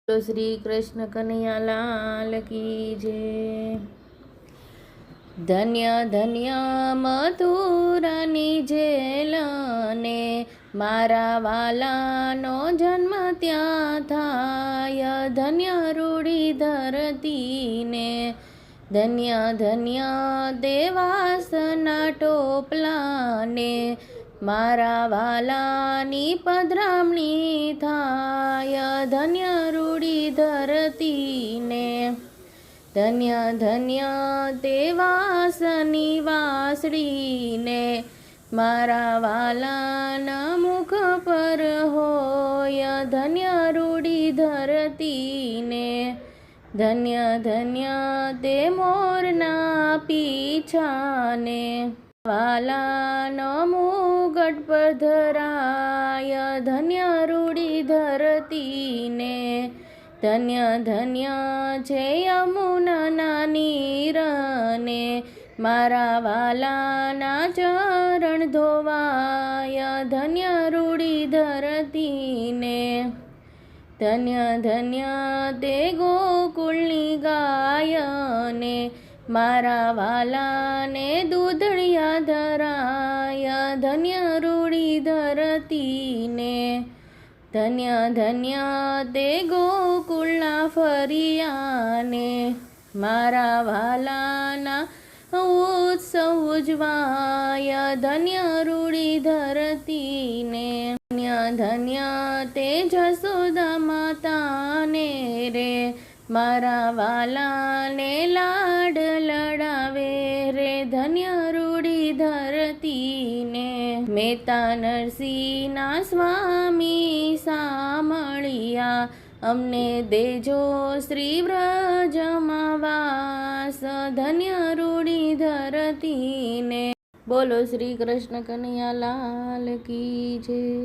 શ્રી કૃષ્ણ કનૈયા લાલ કી જય। ધન્ય ધન્ય મથુરાની જેલ ને મારા વાલાનો જન્મ ત્યાં થાય। ધન્ય રૂડી ધરતીને ધન્ય ધન્ય દેવાસના ટોપલાને મારા વાલાની પધરામણી થાય। ધન્ય રૂડી ધરતીને ધન્ય ધન્ય દેવાસની વાસળીને મારા વાલાના મુખ પર હોય। ધન્ય રૂડી ધરતીને ધન્ય ધન્ય તે મોરના પીછાને વાલાનો મુગટ પર ધરાય। ધન્ય રૂડી ધરતીને ધન્ય ધન્ય છે યમુનાના નીરને મારા વાલાના ચરણ ધોવાય। ધન્ય રૂડી ધરતીને ધન્ય ધન્ય તે ગોકુળની ગાયને મારા વાલાને દૂધળિયા ધરાય। ધન્ય રૂડી ધરતીને ધન્ય ધન્ય તે ગોકુળના ફરિયાને મારા વાલાના ઉત્સવ ઉજવાય। ધન્ય રૂડી ધરતીને ધન્ય ધન્ય તે જસોદા માતાને રે મારા વાલાને લાડ લડાવે રે। ધન્ય રૂડી ધરતીને મહેતા નરસિંહના સ્વામી સામળિયા અમને દેજો શ્રી વ્રજમાં વાસ। ધન્ય રૂડી ધરતીને બોલો શ્રી કૃષ્ણ કનૈયા લાલ કી જય।